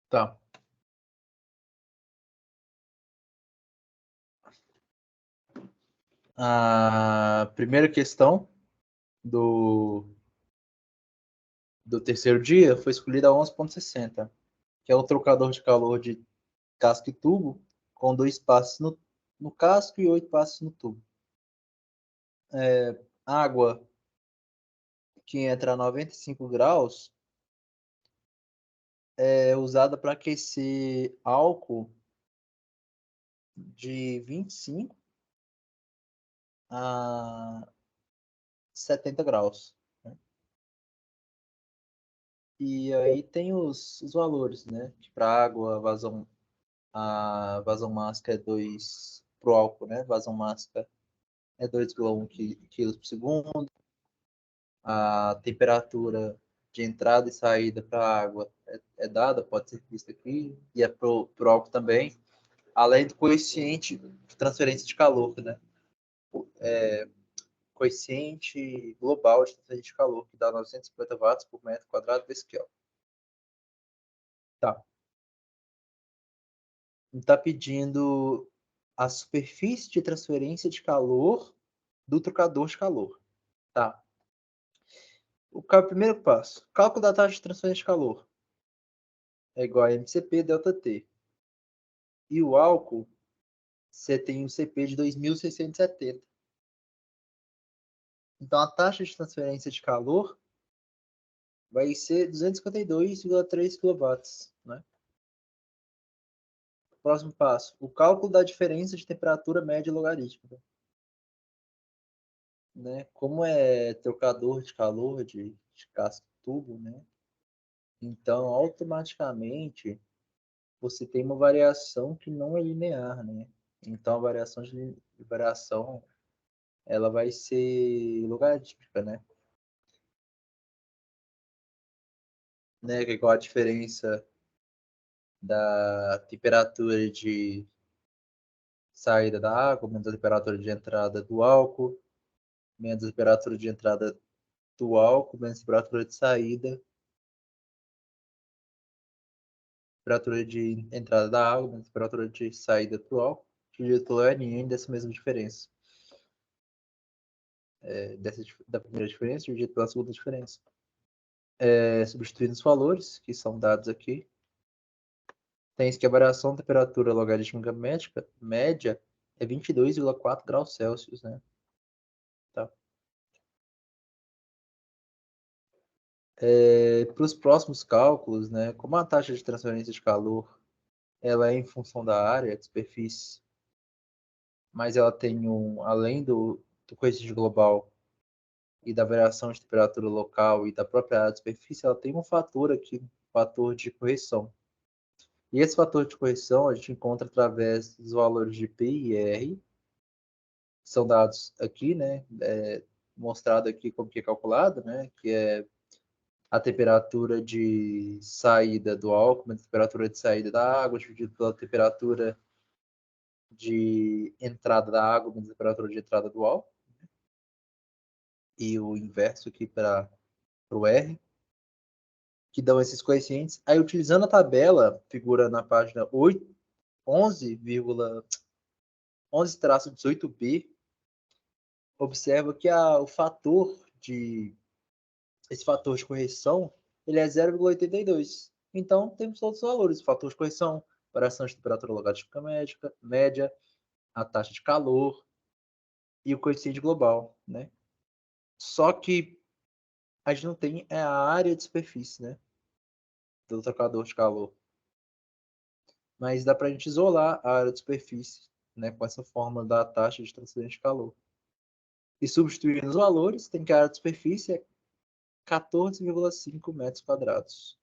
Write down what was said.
Tá. A primeira questão do terceiro dia foi escolhida a 11,60, que é o trocador de calor de casco e tubo, com 2 passos no casco e 8 passos no tubo. Água que entra a 95 graus é usada para aquecer álcool de 25 a 70 graus. Né? E aí tem os valores, né? Para água, a vazão máxima é 2 para o álcool, né? Vazão máxima é 2,1 kg por segundo. A temperatura de entrada e saída para a água é dada, pode ser vista aqui, e é para o álcool também, além do coeficiente de transferência de calor, né? Coeficiente global de transferência de calor, que dá 950 watts por metro quadrado vezes Kelvin. Tá. Está pedindo a superfície de transferência de calor do trocador de calor. Tá. O primeiro passo. Cálculo da taxa de transferência de calor é igual a MCP delta T. E o álcool, você tem um CP de 2.670. Então, a taxa de transferência de calor vai ser 252,3 kW. Né? Próximo passo. O cálculo da diferença de temperatura média logarítmica. Né? Como é trocador de calor de casco tubo, né? Então, automaticamente, você tem uma variação que não é linear, né? Então, a variação ela vai ser logarítmica, né? Que é igual a diferença da temperatura de saída da água, menos a temperatura de entrada do álcool, menos a temperatura de entrada do álcool, menos a temperatura de saída, temperatura de entrada da água, menos a temperatura de saída do álcool, dividido pelo NN dessa mesma diferença. Da primeira diferença, dividido pela segunda diferença. Substituindo os valores, que são dados aqui, tem que a variação da temperatura logarítmica média é 22,4 graus Celsius, né? Tá. Para os próximos cálculos, né, como a taxa de transferência de calor ela é em função da área de superfície, mas ela tem além do coeficiente global e da variação de temperatura local e da própria área de superfície, ela tem um fator aqui, um fator de correção. E esse fator de correção a gente encontra através dos valores de P e R, que são dados aqui, né, mostrado aqui como que é calculado, né, que é a temperatura de saída do álcool, a temperatura de saída da água, dividido pela temperatura de entrada da água, menos a temperatura de entrada do álcool, e o inverso aqui para o R, que dão esses coeficientes. Aí, utilizando a tabela, figura na página 8, 11-18b, observa que esse fator de correção ele é 0,82. Então, temos todos os valores. Fator de correção, variação de temperatura logarítmica média, a taxa de calor e o coeficiente global, né? Só que a gente não tem a área de superfície, né? Do trocador de calor. Mas dá para a gente isolar a área de superfície, né? Com essa forma da taxa de transferência de calor. E substituindo os valores, tem que a área de superfície é 14,5 metros quadrados.